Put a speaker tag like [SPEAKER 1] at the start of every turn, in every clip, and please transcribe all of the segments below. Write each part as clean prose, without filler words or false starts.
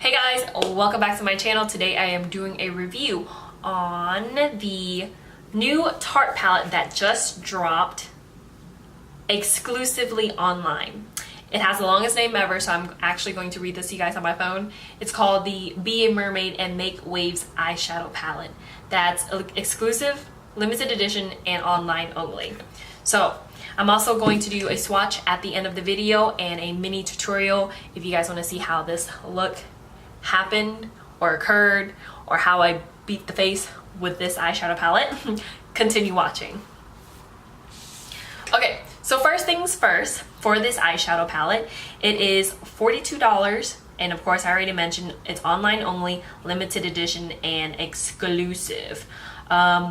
[SPEAKER 1] Hey guys, welcome back to my channel. Today I am doing a review on the new Tarte palette that just dropped exclusively online. It has the longest name ever, so I'm actually going to read this to you guys on my phone. It's called the Be a Mermaid and Make Waves eyeshadow palette. That's exclusive, limited edition, and online only. So I'm also going to do a swatch at the end of the video and a mini tutorial if you guys want to see how this look happened or occurred or how I beat the face with this eyeshadow palette. Continue watching. Okay, so first things first, for this eyeshadow palette, it is $42, and of course I already mentioned it's online only, limited edition, and exclusive.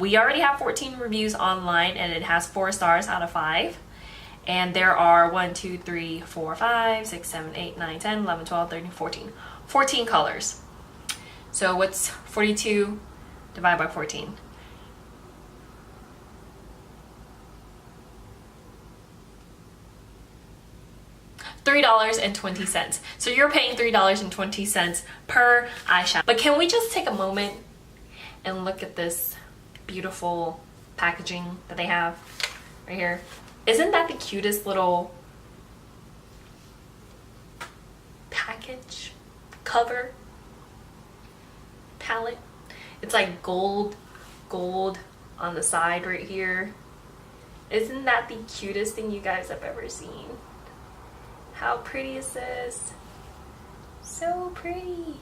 [SPEAKER 1] We already have 14 reviews online and it has 4 stars out of 5. And there are 1, 2, 3, 4, 5, 6, 7, 8, 9, 10, 11, 12, 13, 14. 14 colors. So what's 42 divided by 14? $3.20. So you're paying $3.20 per eyeshadow. But can we just take a moment and look at this beautiful packaging that they have right here? Isn't that the cutest little package cover palette? It's like gold on the side right here. Isn't that the cutest thing you guys have ever seen? How pretty is this? So pretty.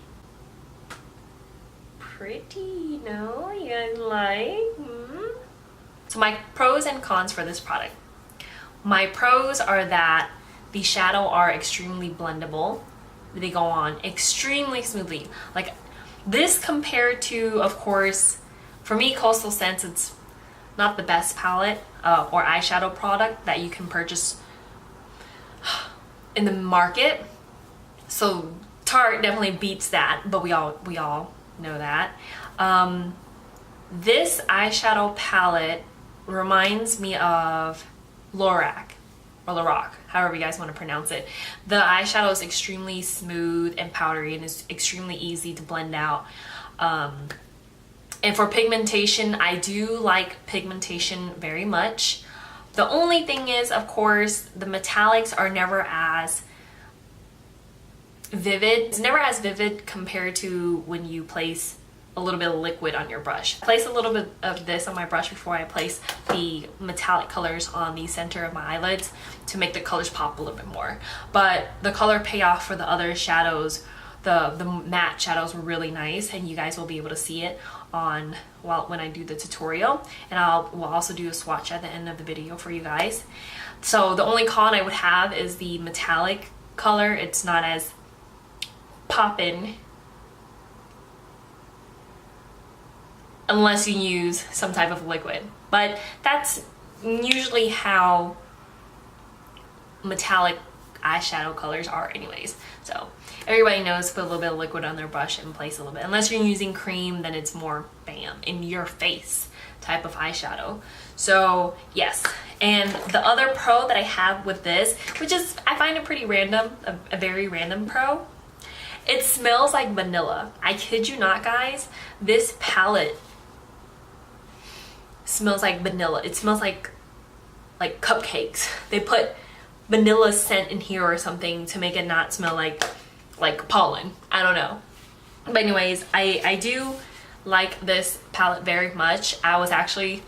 [SPEAKER 1] Pretty, no? You guys like? So my pros and cons for this product. My pros are that the shadow are extremely blendable. They go on extremely smoothly. Like this compared to, of course, for me, Coastal Scents, it's not the best palette or eyeshadow product that you can purchase in the market. So Tarte definitely beats that, but we all know that. This eyeshadow palette reminds me of Lorac, or Lorac, however you guys want to pronounce it. The eyeshadow is extremely smooth and powdery and is extremely easy to blend out. And for pigmentation, I do like pigmentation very much. The only thing is, of course, the metallics are never as vivid. It's never as vivid compared to when you place a little bit of liquid on your brush. I place a little bit of this on my brush before I place the metallic colors on the center of my eyelids to make the colors pop a little bit more. But the color payoff for the other shadows, the matte shadows, were really nice, and you guys will be able to see it on when I do the tutorial, and we'll also do a swatch at the end of the video for you guys. So the only con I would have is the metallic color. It's not as poppin' unless you use some type of liquid, but that's usually how metallic eyeshadow colors are anyways. So everybody knows, put a little bit of liquid on their brush and place a little bit. Unless you're using cream, then it's more bam, in your face type of eyeshadow. So yes, and the other pro that I have with this, which is, I find it pretty random, a very random pro, it smells like vanilla. I kid you not, guys, this palette smells like vanilla. It smells like cupcakes. They put vanilla scent in here or something to make it not smell like pollen. I don't know. But anyways, I do like this palette very much. I was actually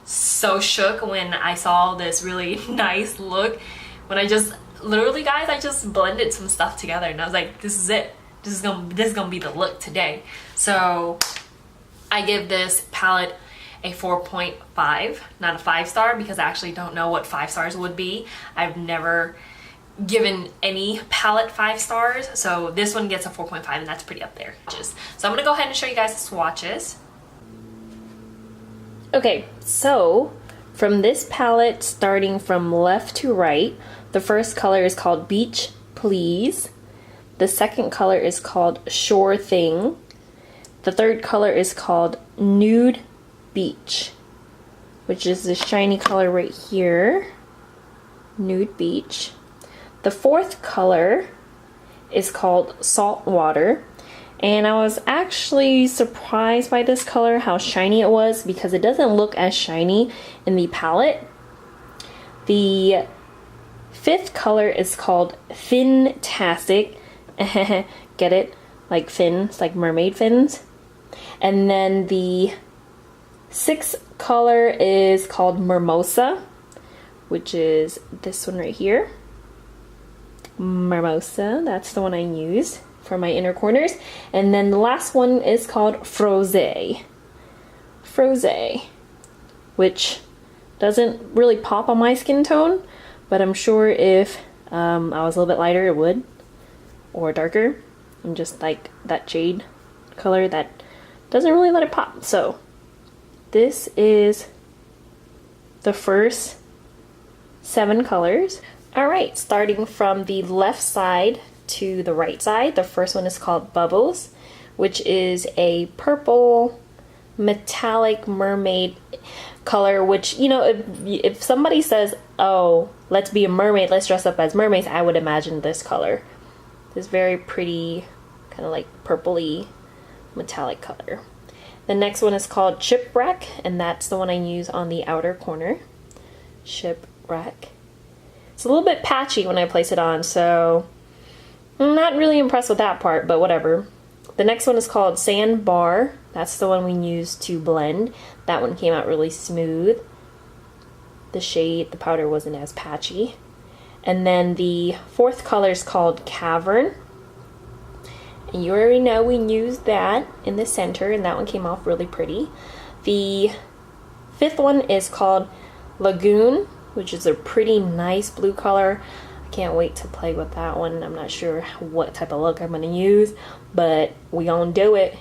[SPEAKER 1] so shook when I saw this really nice look. When I just, literally guys, I just blended some stuff together and I was like, this is it. This is gonna be the look today. So I give this palette a 4.5, not a 5-star, because I actually don't know what 5 stars would be. I've never given any palette 5 stars, so this one gets a 4.5, and that's pretty up there. So I'm gonna go ahead and show you guys the swatches. Okay, so from this palette, starting from left to right, the first color is called Beach Please. The second color is called Sure Thing. The third color is called Nude Beach, which is this shiny color right here. Nude Beach. The fourth color is called Salt Water, And I was actually surprised by this color, how shiny it was, because it doesn't look as shiny in the palette. The fifth color is called Fin-tastic. Get it? Like fins, like mermaid fins. And then the sixth color is called Mermosa, which is this one right here. Mermosa, that's the one I used for my inner corners. And then the last one is called Frosé. Frosé, which doesn't really pop on my skin tone, but I'm sure if I was a little bit lighter it would, or darker. I'm just like that jade color that doesn't really let it pop. So this is the first 7 colors. Alright, starting from the left side to the right side, the first one is called Bubbles, which is a purple metallic mermaid color, which, you know, if somebody says, oh, let's be a mermaid, let's dress up as mermaids, I would imagine this color. This very pretty, kind of like purpley metallic color. The next one is called Shipwreck, and that's the one I use on the outer corner. Shipwreck. It's a little bit patchy when I place it on, so I'm not really impressed with that part, but whatever. The next one is called Sandbar. That's the one we used to blend. That one came out really smooth. The shade, the powder wasn't as patchy. And then the fourth color is called Cavern. And you already know we used that in the center, and that one came off really pretty. The fifth one is called Lagoon, which is a pretty nice blue color. I can't wait to play with that one. I'm not sure what type of look I'm gonna use, but we gonna do it.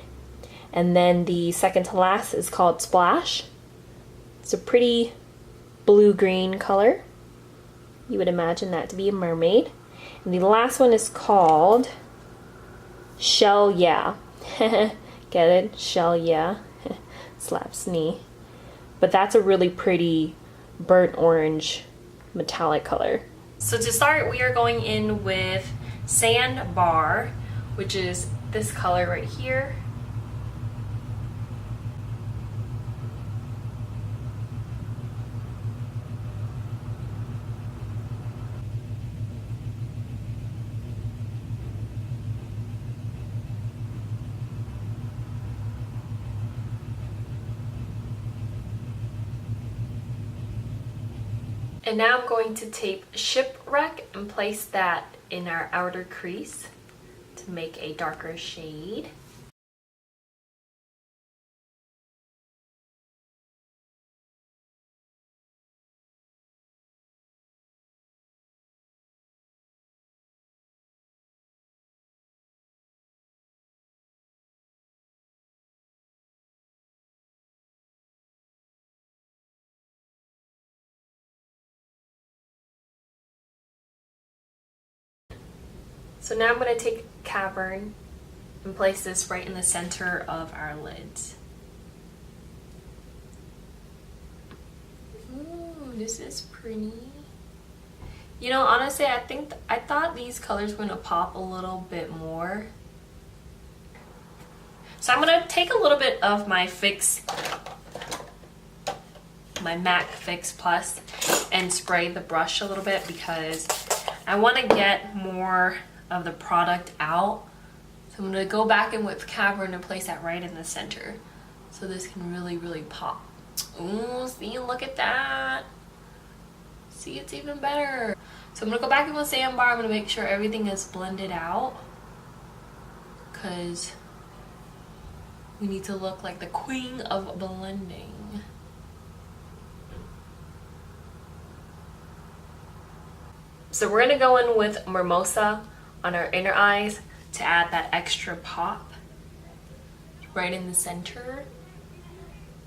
[SPEAKER 1] And then the second to last is called Splash. It's a pretty blue-green color. You would imagine that to be a mermaid. And the last one is called Shell Yeah. Get it? Shell Yeah. Slaps knee. But that's a really pretty burnt orange metallic color. So to start, we are going in with Sandbar, which is this color right here. And now I'm going to tape Shipwreck and place that in our outer crease to make a darker shade. So now I'm going to take Cavern and place this right in the center of our lids. Ooh, this is pretty. You know, honestly, I thought these colors were going to pop a little bit more. So I'm going to take a little bit of my MAC Fix Plus and spray the brush a little bit because I want to get more of the product out. So I'm going to go back in with Cavern and place that right in the center so this can really, really pop. Ooh, see, look at that. See, it's even better. So I'm going to go back in with Sandbar. I'm going to make sure everything is blended out because we need to look like the queen of blending. So we're going to go in with Mermosa on our inner eyes to add that extra pop right in the center.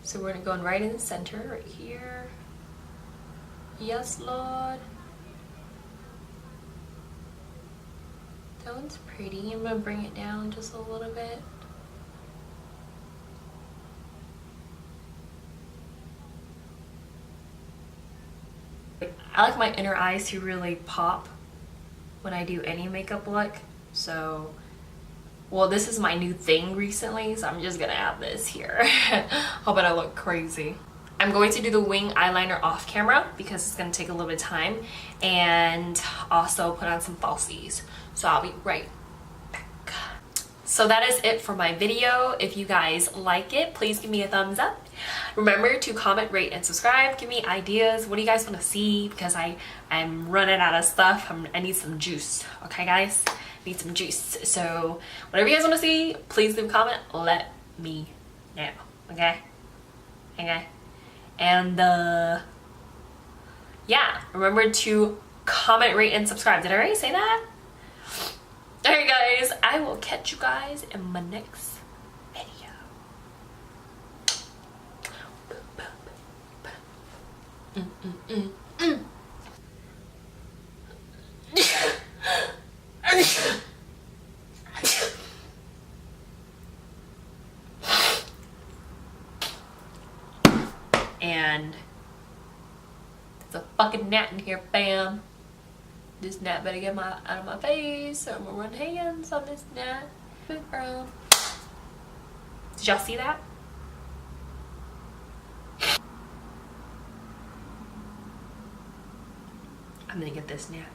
[SPEAKER 1] So we're going to go in right in the center, right here. Yes, Lord. That one's pretty. I'm going to bring it down just a little bit. I like my inner eyes to really pop when I do any makeup look, so Well, this is my new thing recently, so I'm just gonna add this here. Hope I look crazy. I'm going to do the wing eyeliner off camera because it's gonna take a little bit of time, and also put on some falsies. So I'll be right back. So that is it for my video. If you guys like it, please give me a thumbs up. Remember to comment, rate, and subscribe. Give me ideas. What do you guys want to see? Because I'm running out of stuff. I need some juice. Okay, guys? I need some juice. So whatever you guys want to see, please leave a comment. Let me know. Okay? Okay? And yeah, remember to comment, rate, and subscribe. Did I already say that? Alright guys, I will catch you guys in my next video. And there's a fucking gnat in here, bam. This gnat better get out of my face, so I'm gonna run hands on this gnat. Did y'all see that? I'm gonna get this gnat.